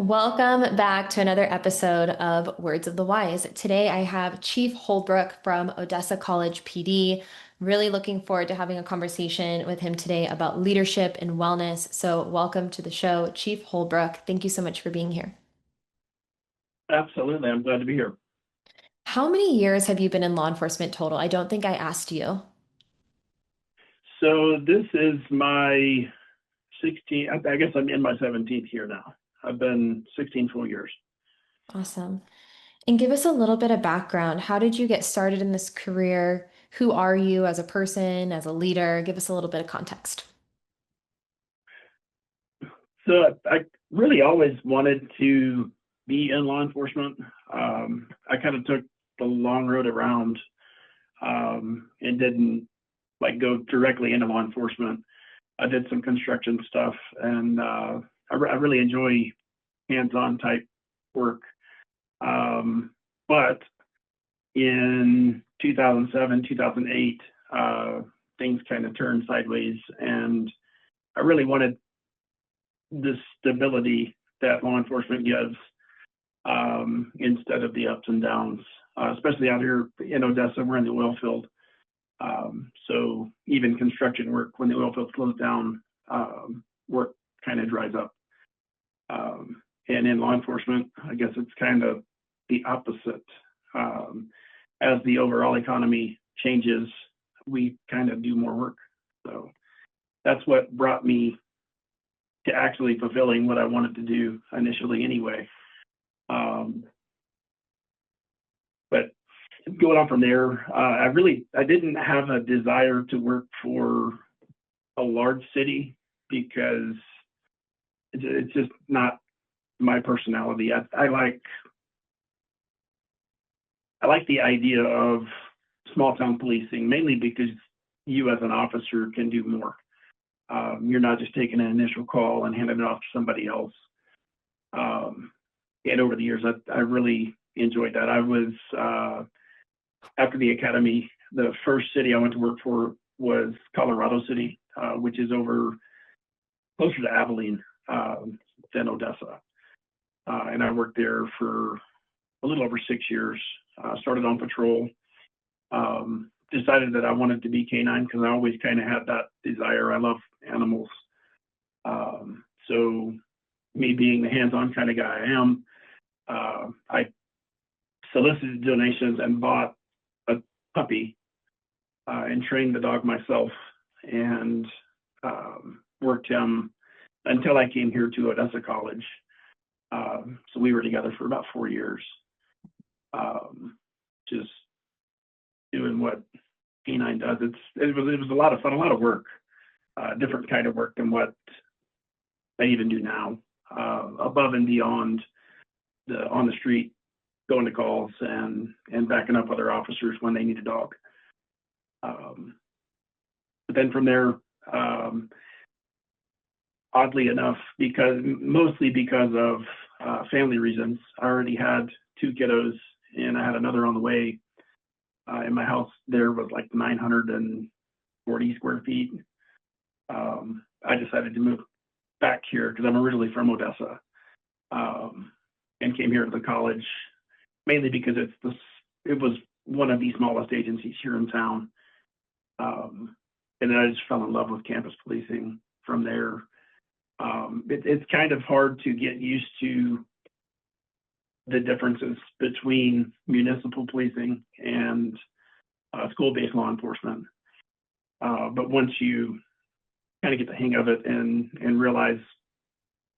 Welcome back to another episode of Words of the Wise. Today I have Chief Holbrook from Odessa College PD. Really looking forward to having a conversation with him today about leadership and wellness. So, welcome to the show, Chief Holbrook. Thank you so much for being here. Absolutely. I'm glad to be here. How many years have you been in law enforcement total? I don't think I asked you. So this is my 16, I guess I'm in my 17th year now. I've been 16 full years. Awesome. And give us a little bit of background. How did you get started in this career? Who are you as a person, as a leader? Give us a little bit of context. So I really always wanted to be in law enforcement. I kind of took the long road around and didn't like go directly into law enforcement. I did some construction stuff and I really enjoy hands-on type work. But in 2007, 2008, things kind of turned sideways, and I really wanted the stability that law enforcement gives instead of the ups and downs, especially out here in Odessa. We're in the oil field. So even construction work, when the oil field slows down, work kind of dries up. And in law enforcement, I guess it's kind of the opposite. As the overall economy changes, we kind of do more work. So that's what brought me to actually fulfilling what I wanted to do initially anyway. Um, but going on from there, I didn't have a desire to work for a large city because it's just not my personality. I like the idea of small town policing, mainly because you as an officer can do more. You're not just taking an initial call and handing it off to somebody else. And over the years, I really enjoyed that. I was, after the academy, the first city I went to work for was Colorado City, which is over closer to Abilene than Odessa. And I worked there for a little over 6 years. Started on patrol. Decided that I wanted to be canine because I always kind of had that desire. I love animals. So me being the hands-on kind of guy I am, I solicited donations and bought a puppy and trained the dog myself and worked him until I came here to Odessa College. So we were together for about 4 years, just doing what canine does. It was a lot of fun, a lot of work, different kind of work than what I even do now, above and beyond the on the street, going to calls and backing up other officers when they need a dog. Um, but then from there, oddly enough, mostly because of family reasons, I already had two kiddos and I had another on the way. In my house, there was like 940 square feet. I decided to move back here because I'm originally from Odessa, and came here to the college mainly because it was one of the smallest agencies here in town. And then I just fell in love with campus policing from there. It's kind of hard to get used to the differences between municipal policing and school-based law enforcement. But once you kind of get the hang of it and realize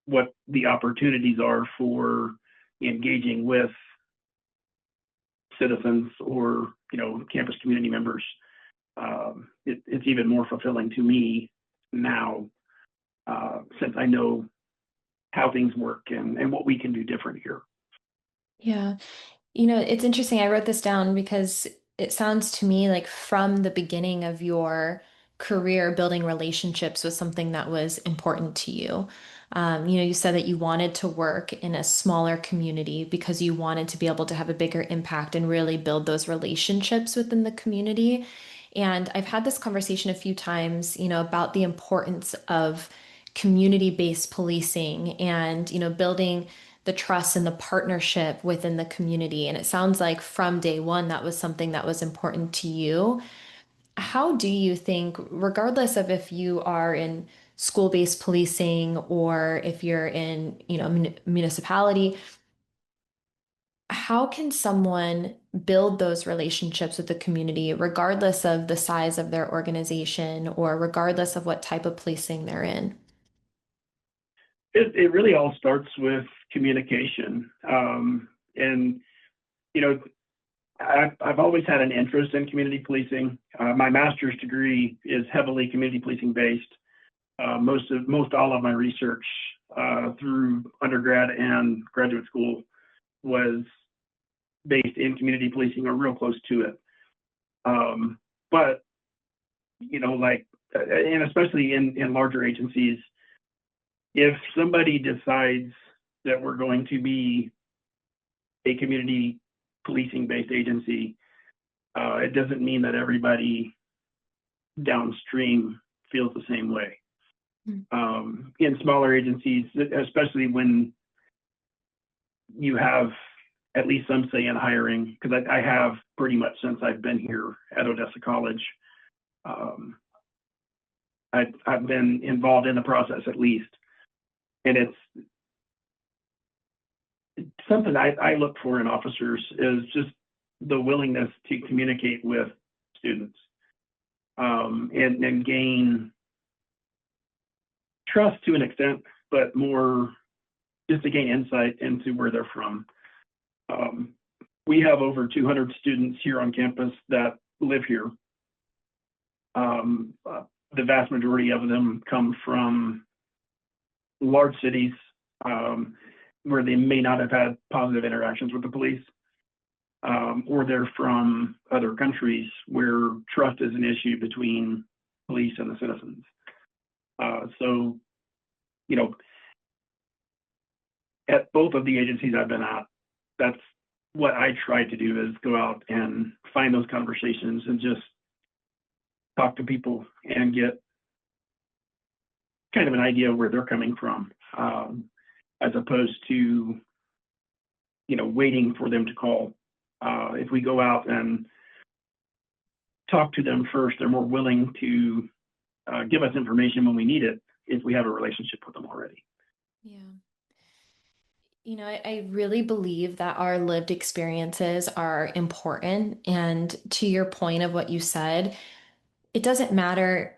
what the opportunities are for engaging with citizens or campus community members, it's even more fulfilling to me now, since I know how things work and what we can do different here. Yeah. It's interesting. I wrote this down because it sounds to me like from the beginning of your career, building relationships was something that was important to you. You said that you wanted to work in a smaller community because you wanted to be able to have a bigger impact and really build those relationships within the community. And I've had this conversation a few times, about the importance of community-based policing and, building the trust and the partnership within the community. And it sounds like from day one, that was something that was important to you. How do you think, regardless of if you are in school-based policing or if you're in, municipality, how can someone build those relationships with the community, regardless of the size of their organization or regardless of what type of policing they're in? It really all starts with communication. And, you know, I've always had an interest in community policing. My master's degree is heavily community policing based. Most all of my research through undergrad and graduate school was based in community policing or real close to it. But like, and especially in larger agencies, if somebody decides that we're going to be a community policing based agency, it doesn't mean that everybody downstream feels the same way. Mm. In smaller agencies, especially when you have at least some say in hiring, because I have pretty much since I've been here at Odessa College. Um, I've been involved in the process at least, and it's something I look for in officers is just the willingness to communicate with students, and gain trust to an extent, but more just to gain insight into where they're from. Um, we have over 200 students here on campus that live here. The vast majority of them come from large cities, where they may not have had positive interactions with the police, or they're from other countries where trust is an issue between police and the citizens. So, you know, at both of the agencies I've been at, that's what I try to do is go out and find those conversations and just talk to people and get kind of an idea where they're coming from, as opposed to, waiting for them to call. If we go out and talk to them first, they're more willing to give us information when we need it if we have a relationship with them already. Yeah. I really believe that our lived experiences are important. And to your point of what you said, it doesn't matter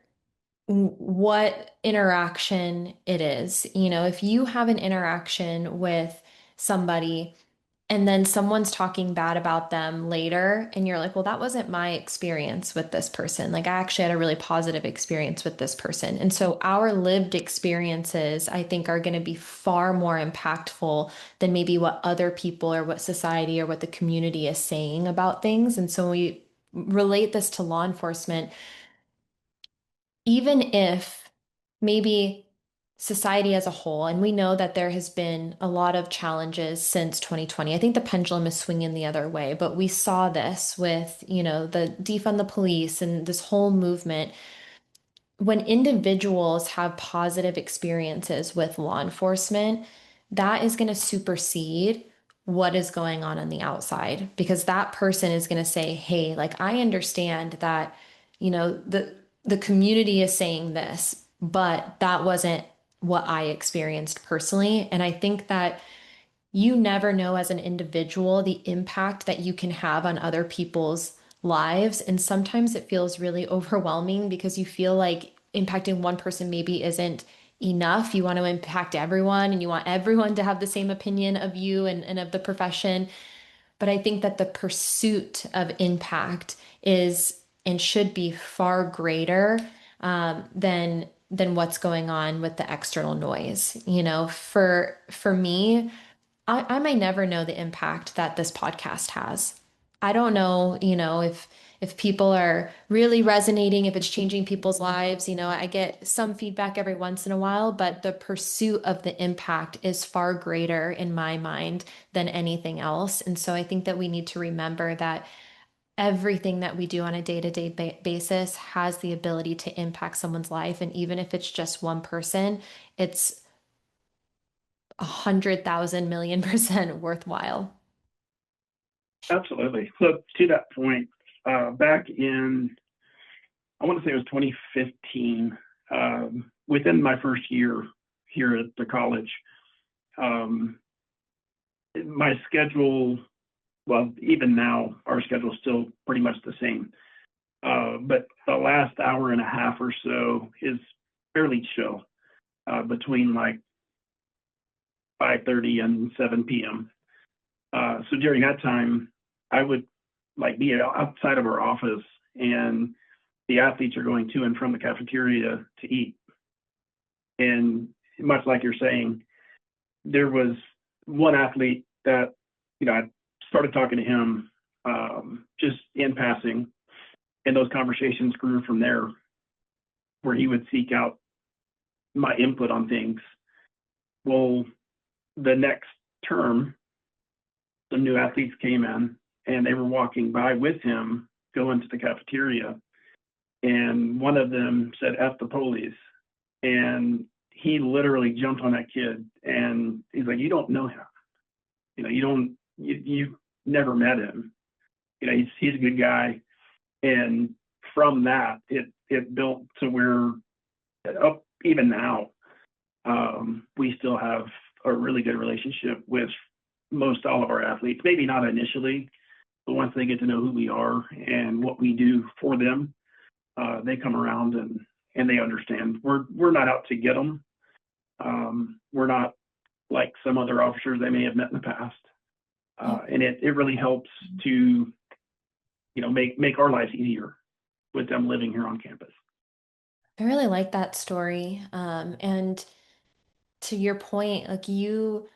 what interaction it is. If you have an interaction with somebody and then someone's talking bad about them later, and you're like, well, that wasn't my experience with this person. Like, I actually had a really positive experience with this person. And so, our lived experiences, I think, are going to be far more impactful than maybe what other people or what society or what the community is saying about things. And so, when we relate this to law enforcement, even if maybe society as a whole, and we know that there has been a lot of challenges since 2020. I think the pendulum is swinging the other way, but we saw this with, the defund the police and this whole movement. When individuals have positive experiences with law enforcement, that is going to supersede what is going on the outside because that person is going to say, "Hey, like I understand that, the community is saying this, but that wasn't what I experienced personally." And I think that you never know as an individual the impact that you can have on other people's lives. And sometimes it feels really overwhelming because you feel like impacting one person maybe isn't enough. You want to impact everyone and you want everyone to have the same opinion of you and of the profession. But I think that the pursuit of impact is and should be far greater than what's going on with the external noise. For me, I may never know the impact that this podcast has. I don't know, if people are really resonating, if it's changing people's lives. I get some feedback every once in a while, but the pursuit of the impact is far greater in my mind than anything else. And so I think that we need to remember that everything that we do on a day-to-day basis has the ability to impact someone's life. And even if it's just one person, it's 100,000 million% worthwhile. Absolutely. So to that point, back in, I want to say it was 2015, within my first year here at the college, um, my schedule, well, even now, our schedule is still pretty much the same. But the last hour and a half or so is fairly chill, between like 5:30 and 7 p.m. So during that time, I would like be outside of our office, and the athletes are going to and from the cafeteria to eat. And much like you're saying, there was one athlete that, I started talking to him, just in passing, and those conversations grew from there, where he would seek out my input on things. Well, the next term, some new athletes came in, and they were walking by with him going to the cafeteria, and one of them said "F the police," and he literally jumped on that kid, and he's like, "You don't know him. You don't. You've never met him. He's a good guy." And from that, it built to where, up even now, we still have a really good relationship with most all of our athletes. Maybe not initially, but once they get to know who we are and what we do for them, they come around, and they understand. We're not out to get them. We're not like some other officers they may have met in the past. Yeah. And it really helps to, make our lives easier with them living here on campus. I really like that story. And to your point, like you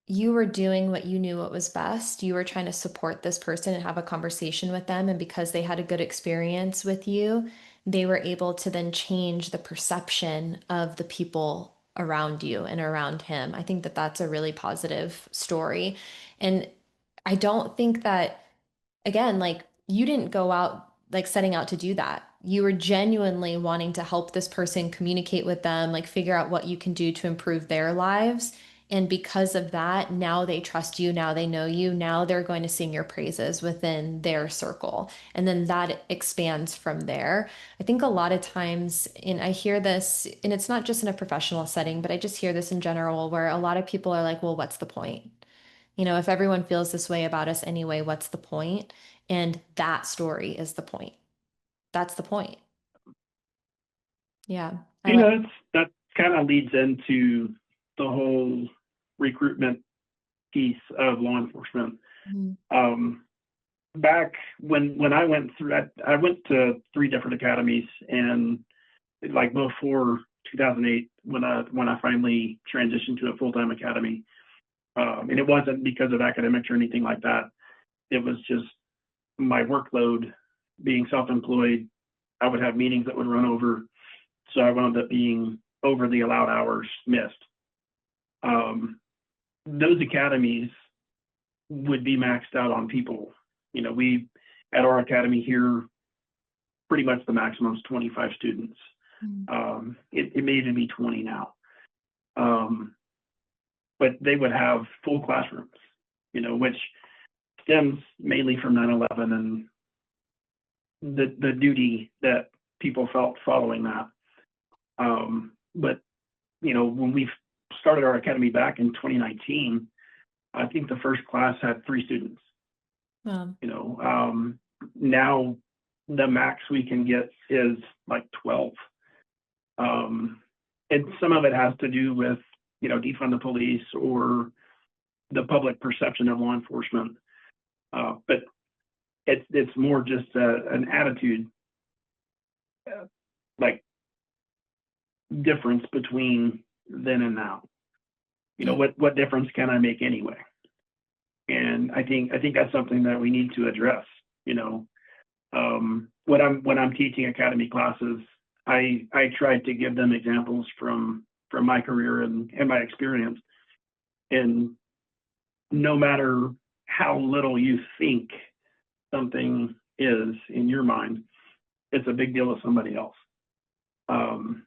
were doing what you knew what was best. You were trying to support this person and have a conversation with them. And because they had a good experience with you, they were able to then change the perception of the people around you and around him. I think that that's a really positive story. And I don't think that again, like you didn't go out like setting out to do that. You were genuinely wanting to help this person communicate with them, like figure out what you can do to improve their lives. And because of that, now they trust you, now they know you, now they're going to sing your praises within their circle. And then that expands from there. I think a lot of times, and I hear this, and it's not just in a professional setting, but I just hear this in general, where a lot of people are like, well, what's the point? If everyone feels this way about us anyway, what's the point? And that story is the point. That's the point. Yeah, I like. That kind of leads into the whole recruitment piece of law enforcement. Mhm. Um, Back when I went through, I went to three different academies, and like before 2008, when I finally transitioned to a full-time academy, and it wasn't because of academics or anything like that. It was just my workload, being self-employed. I would have meetings that would run over, so I wound up being over the allowed hours missed. Um, those academies would be maxed out on people. We at our academy here, pretty much the maximum is 25 students. Mhm. It may even be 20 now. Um, but they would have full classrooms, which stems mainly from 9/11 and the duty that people felt following that. But when we started our academy back in 2019, I think the first class had 3 students. Um, Now the max we can get is like 12. And some of it has to do with, defund the police or the public perception of law enforcement. But it's more just an attitude, like difference between then and now. yeah. What difference can I make anyway? And I think that's something that we need to address. When I'm teaching academy classes, I try to give them examples from my career and my experience. And no matter how little you think something is in your mind, it's a big deal to somebody else. Um,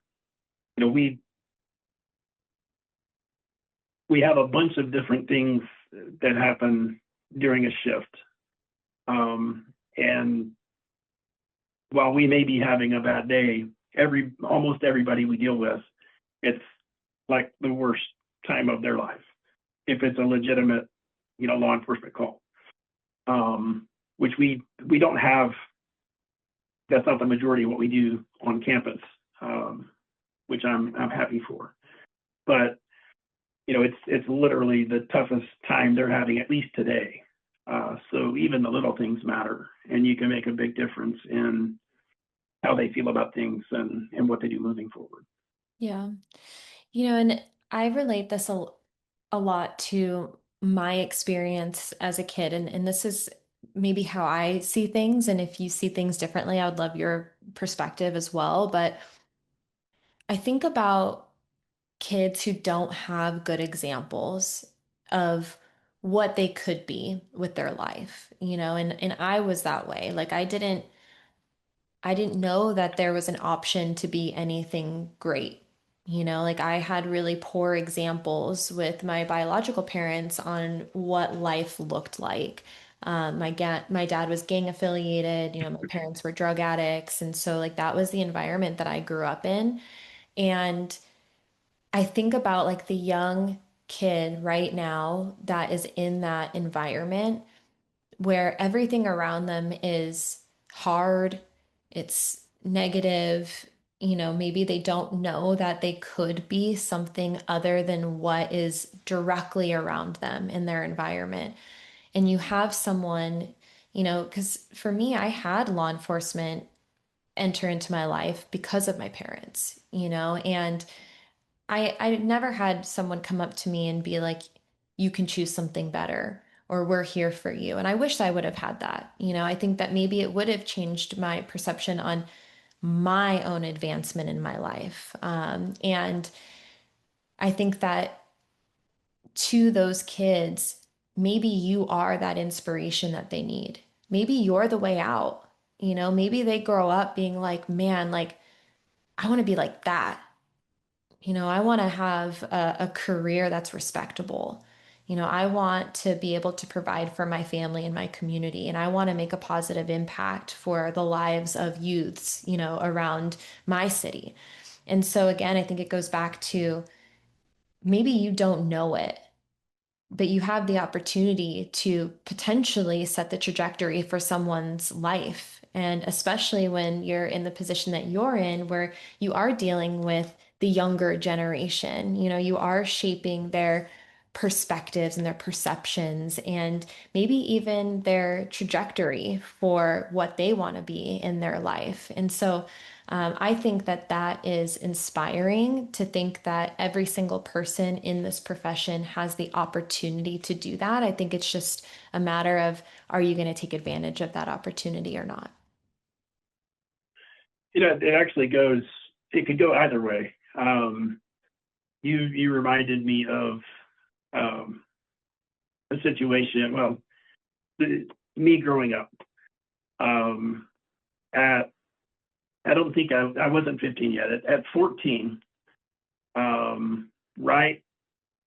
we we have a bunch of different things that happen during a shift. And while we may be having a bad day, almost everybody we deal with, it's like the worst time of their life if it's a legitimate, law enforcement call. Which we don't have. That's not the majority of what we do on campus, which I'm happy for. But it's literally the toughest time they're having, at least today. So even the little things matter, and you can make a big difference in how they feel about things and what they do moving forward. Yeah. And I relate this a lot to my experience as a kid. And this is maybe how I see things. And if you see things differently, I would love your perspective as well. But I think about kids who don't have good examples of what they could be with their life, and I was that way. Like I didn't know that there was an option to be anything great. Like I had really poor examples with my biological parents on what life looked like. My dad was gang affiliated, my parents were drug addicts. And so like that was the environment that I grew up in. And I think about like the young kid right now that is in that environment where everything around them is hard, it's negative, maybe they don't know that they could be something other than what is directly around them in their environment. And you have someone, because for me, I had law enforcement enter into my life because of my parents, and I never had someone come up to me and be like, you can choose something better or we're here for you. And I wish I would have had that. I think that maybe it would have changed my perception on my own advancement in my life. And I think that to those kids, maybe you are that inspiration that they need. Maybe you're the way out. Maybe they grow up being like, man, like, I want to be like that. I want to have a career that's respectable. I want to be able to provide for my family and my community, and I want to make a positive impact for the lives of youths, around my city. And so, again, I think it goes back to maybe you don't know it, but you have the opportunity to potentially set the trajectory for someone's life. And especially when you're in the position that you're in, where you are dealing with the younger generation, you are shaping their perspectives and their perceptions and maybe even their trajectory for what they want to be in their life. And so I think that that is inspiring to think that every single person in this profession has the opportunity to do that. I think it's just a matter of, are you going to take advantage of that opportunity or not? It actually goes. It could go either way. You reminded me of a situation. Well, me growing up. Um, at I don't think I wasn't 15 yet. At 14, right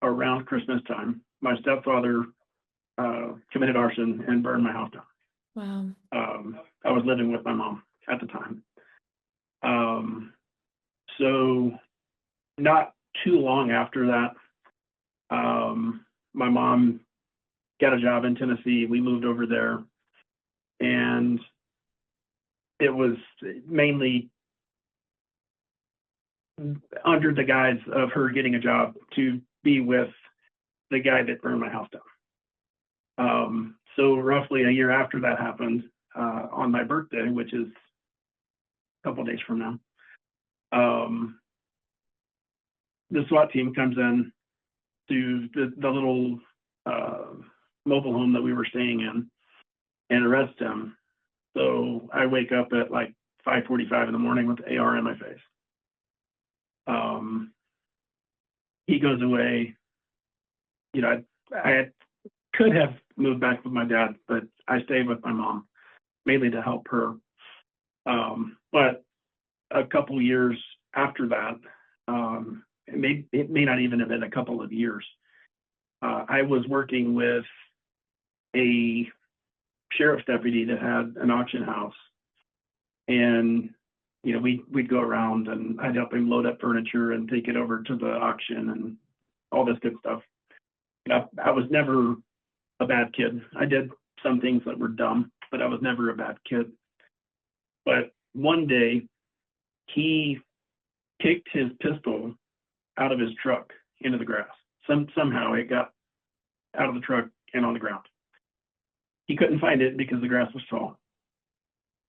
around Christmas time, my stepfather committed arson and burned my house down. Wow. I was living with my mom at the time. Um, so not too long after that, my mom got a job in Tennessee. We moved over there, and it was mainly under the guise of her getting a job to be with the guy that burned my house down. So roughly a year after that happened, on my birthday, which is a couple of days from now, the SWAT team comes in to the little mobile home that we were staying in and arrest him. So I wake up at like 5:45 in the morning with the AR in my face. He goes away. I could have moved back with my dad, but I stayed with my mom mainly to help her. But a couple years after that, it may not even have been a couple of years. I was working with a sheriff's deputy that had an auction house, and we'd go around and I'd help him load up furniture and take it over to the auction and all this good stuff. I was never a bad kid. I did some things that were dumb, but I was never a bad kid. But one day he kicked his pistol out of his truck into the grass. Somehow it got out of the truck and on the ground. He couldn't find it because the grass was tall.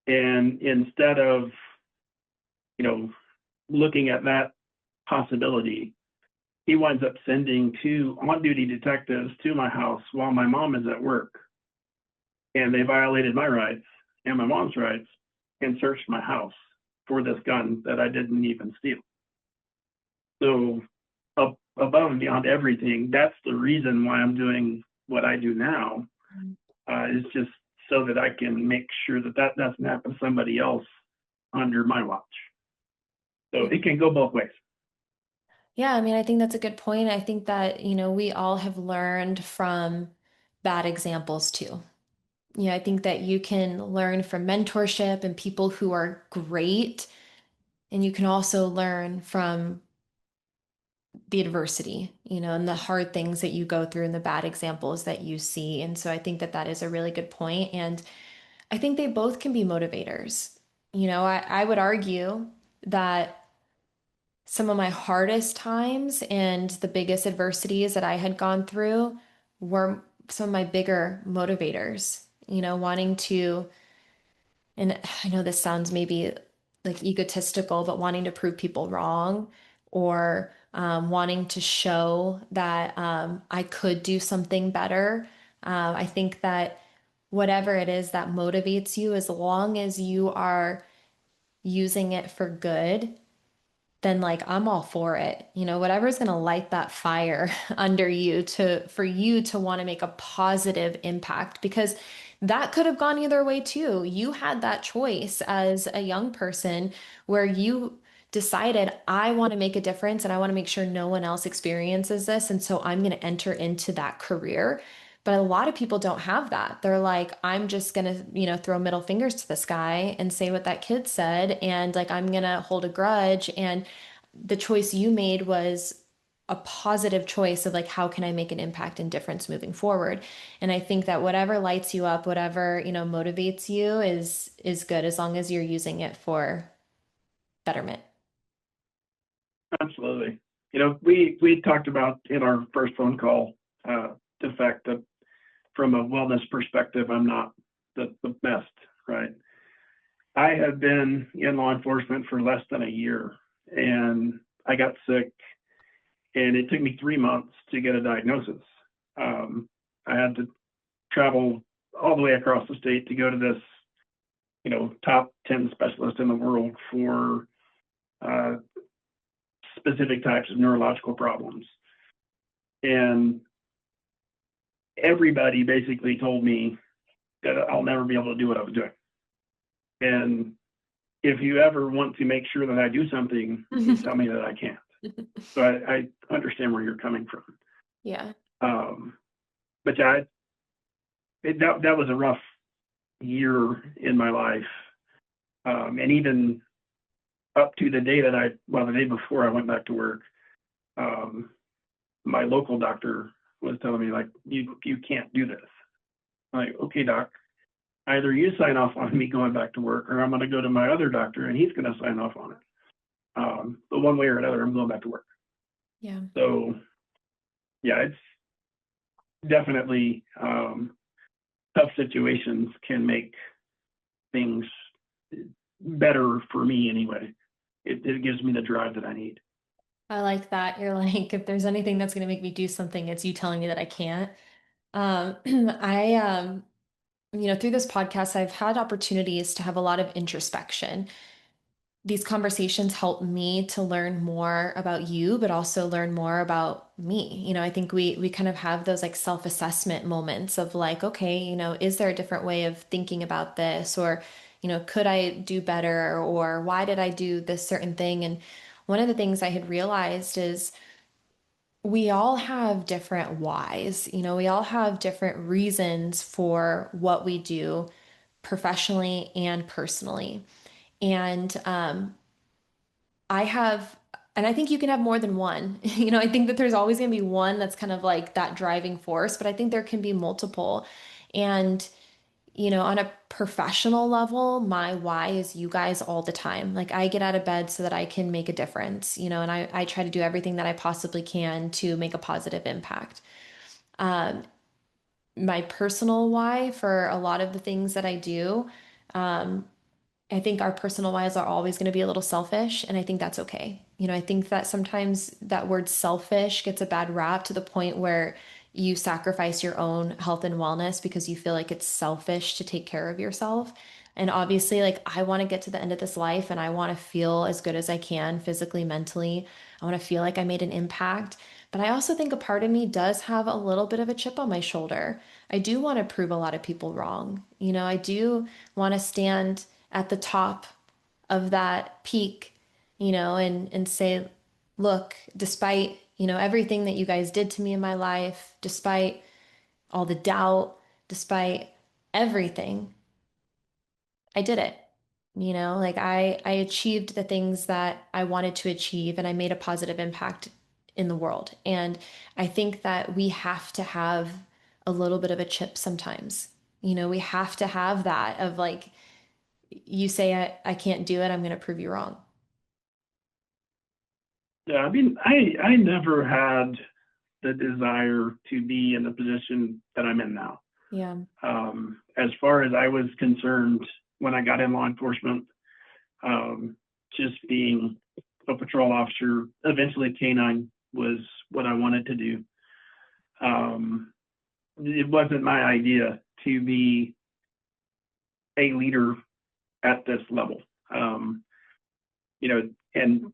And instead of, you know, looking at that possibility, he winds up sending two on-duty detectives to my house while my mom is at work. And they violated my rights and my mom's rights and searched my house for this gun that I didn't even steal. So above and beyond everything, that's the reason why I'm doing what I do now, is just so that I can make sure that that doesn't happen to somebody else under my watch. So Yeah. it can go both ways. Yeah, I mean, I think that's a good point. I think that, we all have learned from bad examples too. I think that you can learn from mentorship and people who are great, and you can also learn from the adversity, and the hard things that you go through and the bad examples that you see. And so I think that that is a really good point. And I think they both can be motivators. I would argue that some of my hardest times and the biggest adversities that I had gone through were some of my bigger motivators, wanting to, and I know this sounds maybe like egotistical, but wanting to prove people wrong or wanting to show that I could do something better. I think that whatever it is that motivates you, as long as you are using it for good, then like I'm all for it. Whatever's going to light that fire under you to for you to want to make a positive impact, because that could have gone either way too. You had that choice as a young person where you decided I want to make a difference and I want to make sure no one else experiences this, and so I'm going to enter into that career. But a lot of people don't have that. They're like, I'm just gonna, throw middle fingers to the sky and say what that kid said, and like I'm gonna hold a grudge. And the choice you made was a positive choice of like, how can I make an impact and difference moving forward? And I think that whatever lights you up, whatever, motivates you is good as long as you're using it for betterment. Absolutely. We talked about in our first phone call the fact that from a wellness perspective, I'm not the best, right? I have been in law enforcement for less than a year, and I got sick, and it took me 3 months to get a diagnosis. I had to travel all the way across the state to go to this, top 10 specialist in the world for uh, specific types of neurological problems. And everybody basically told me that I'll never be able to do what I was doing. And if you ever want to make sure that I do something, you tell me that I can't. So I understand where you're coming from. Yeah. Um, but yeah, that was a rough year in my life. And even up to the day the day before I went back to work, um, my local doctor was telling me, like, you can't do this. I'm like, okay, doc, either you sign off on me going back to work, or I'm going to go to my other doctor and he's going to sign off on it. But one way or another, I'm going back to work. Yeah. So yeah, it's definitely tough situations can make things better for me anyway. It gives me the drive that I need. I like that. You're like, if there's anything that's going to make me do something, it's you telling me that I can't. I, through this podcast, I've had opportunities to have a lot of introspection. These conversations help me to learn more about you, but also learn more about me. I think we kind of have those like self-assessment moments of like, okay, is there a different way of thinking about this? Or, could I do better? Or why did I do this certain thing? And one of the things I had realized is we all have different whys. We all have different reasons for what we do professionally and personally. And I have, and I think you can have more than one. I think that there's always going to be one that's kind of like that driving force, but I think there can be multiple. And on a professional level, my why is you guys all the time. Like I get out of bed so that I can make a difference, and I try to do everything that I possibly can to make a positive impact. Um, my personal why for a lot of the things that I do, um, I think our personal lives are always going to be a little selfish, and I think that's okay. I think that sometimes that word selfish gets a bad rap to the point where you sacrifice your own health and wellness because you feel like it's selfish to take care of yourself. And obviously, like, I want to get to the end of this life and I want to feel as good as I can physically, mentally. I want to feel like I made an impact. But I also think a part of me does have a little bit of a chip on my shoulder. I do want to prove a lot of people wrong. I do want to stand at the top of that peak, and say, look, despite, everything that you guys did to me in my life, despite all the doubt, despite everything, I did it. Like I achieved the things that I wanted to achieve and I made a positive impact in the world. And I think that we have to have a little bit of a chip sometimes. We have to have that of like, you say I can't do it, I'm going to prove you wrong. Yeah, I mean, I never had the desire to be in the position that I'm in now. Yeah. As far as I was concerned, when I got in law enforcement, um, just being a patrol officer, eventually canine, was what I wanted to do. Um, it wasn't my idea to be a leader at this level. Um, and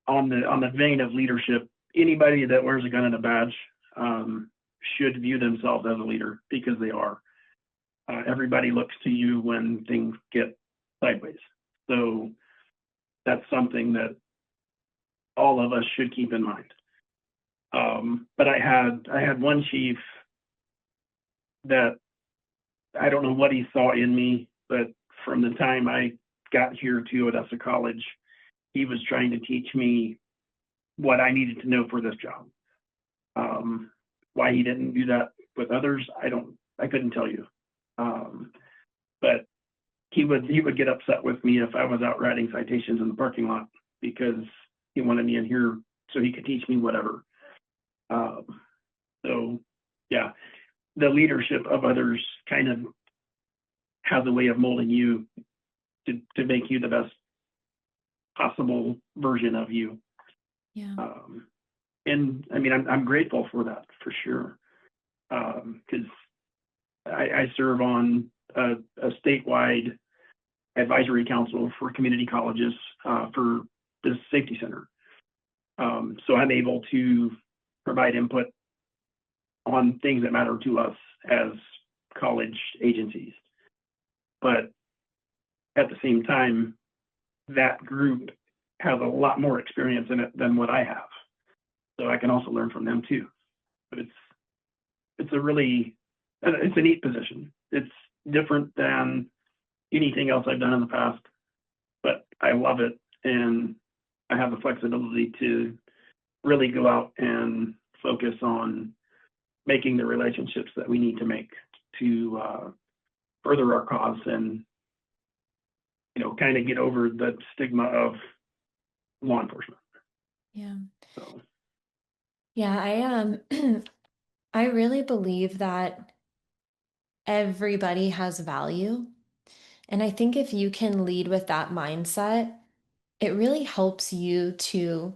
on the vein of leadership, anybody that wears a gun and a badge should view themselves as a leader because they are. Everybody looks to you when things get sideways. So that's something that all of us should keep in mind. But I had one chief that I don't know what he saw in me, but from the time I got here to Odessa College, he was trying to teach me what I needed to know for this job. Um, why he didn't do that with others, I couldn't tell you. Um, but he would get upset with me if I was out writing citations in the parking lot because he wanted me in here so he could teach me whatever. Um, so yeah, the leadership of others kind of has a way of molding you to make you the best possible version of you. Yeah. Um, and I mean, I'm grateful for that for sure. Because I serve on a statewide advisory council for community colleges for this safety center. So I'm able to provide input on things that matter to us as college agencies. But at the same time, that group has a lot more experience in it than what I have. So I can also learn from them too. But it's a neat position. It's different than anything else I've done in the past, but I love it. And I have the flexibility to really go out and focus on making the relationships that we need to make to further our cause and, kind of get over the stigma of law enforcement. Yeah. So, Yeah, I really believe that everybody has value. And I think if you can lead with that mindset, it really helps you to,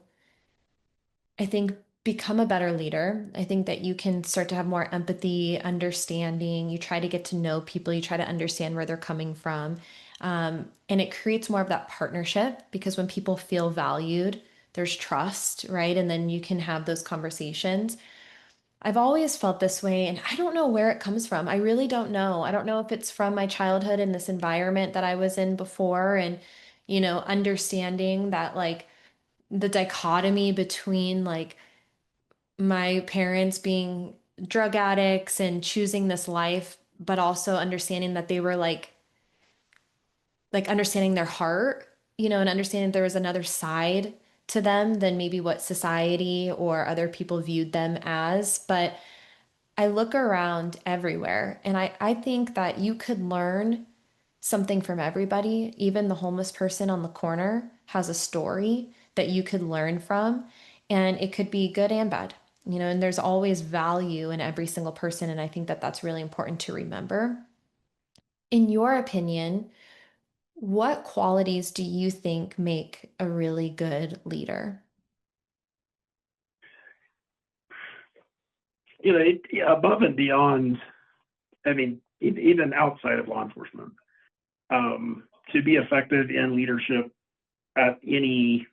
I think, become a better leader. I think that you can start to have more empathy, understanding. You try to get to know people, you try to understand where they're coming from. And it creates more of that partnership because when people feel valued, there's trust, right? And then you can have those conversations. I've always felt this way, and I don't know where it comes from. I really don't know. I don't know if it's from my childhood and this environment that I was in before, and, understanding that, like, the dichotomy between like my parents being drug addicts and choosing this life, but also understanding that they were like understanding their heart, and understanding there was another side to them than maybe what society or other people viewed them as. But I look around everywhere and I think that you could learn something from everybody. Even the homeless person on the corner has a story that you could learn from, and it could be good and bad, and there's always value in every single person. And I think that that's really important to remember. In your opinion, what qualities do you think make a really good leader? Above and beyond, I mean, even outside of law enforcement, to be effective in leadership at any,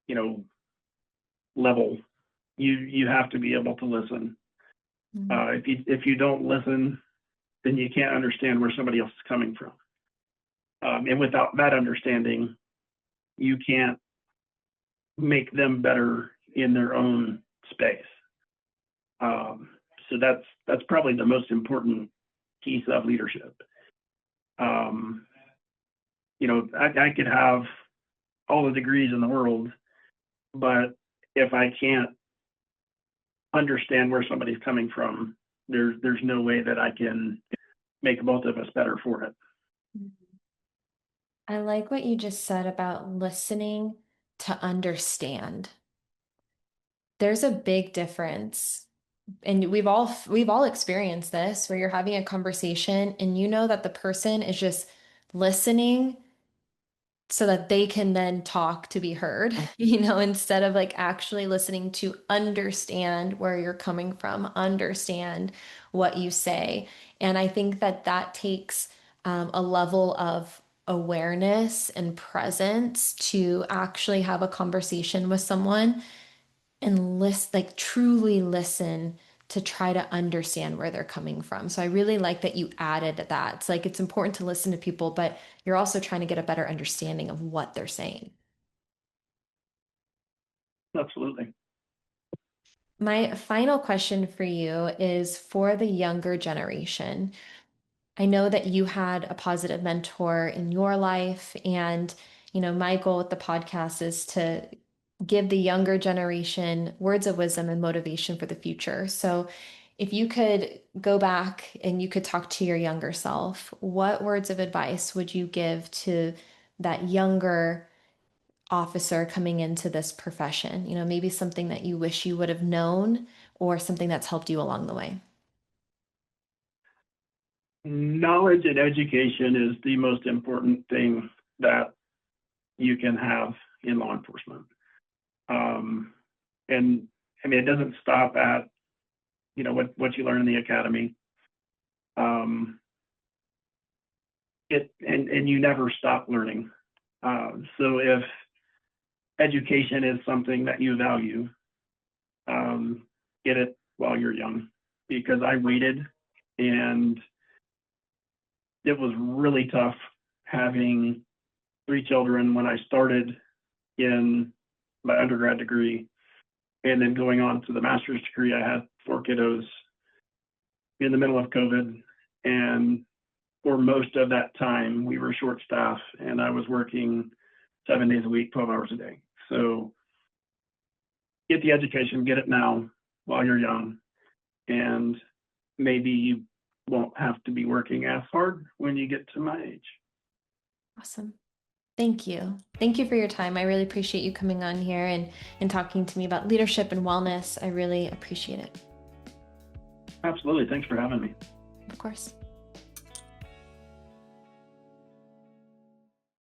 you know, level, you have to be able to listen. Mm. If you don't listen, then you can't understand where somebody else is coming from. And without that understanding, you can't make them better in their own space. Um, so that's probably the most important piece of leadership. Um, I could have all the degrees in the world, but if I can't understand where somebody's coming from, there's no way that I can make both of us better for it. I like what you just said about listening to understand. There's a big difference. And we've all experienced this where you're having a conversation and you know that the person is just listening so that they can then talk to be heard, instead of like actually listening to understand where you're coming from, understand what you say. And I think that that takes a level of awareness and presence to actually have a conversation with someone and like truly listen to try to understand where they're coming from. So I really like that you added that. It's like it's important to listen to people, but you're also trying to get a better understanding of what they're saying. Absolutely. My final question for you is for the younger generation. I know that you had a positive mentor in your life, and my goal with the podcast is to give the younger generation words of wisdom and motivation for the future. So, if you could go back and you could talk to your younger self, what words of advice would you give to that younger officer coming into this profession? Maybe something that you wish you would have known or something that's helped you along the way. Knowledge and education is the most important thing that you can have in law enforcement. And I mean, it doesn't stop at what you learn in the academy. Um, and you never stop learning. So if education is something that you value, get it while you're young. Because I waited, and it was really tough having 3 children when I started in my undergrad degree, and then going on to the master's degree. I had 4 kiddos in the middle of COVID, and for most of that time, we were short staffed, and I was working 7 days a week, 12 hours a day. So get the education, get it now while you're young, and maybe you won't have to be working as hard when you get to my age. Awesome. Thank you. Thank you for your time. I really appreciate you coming on here and talking to me about leadership and wellness. I really appreciate it. Absolutely. Thanks for having me. Of course.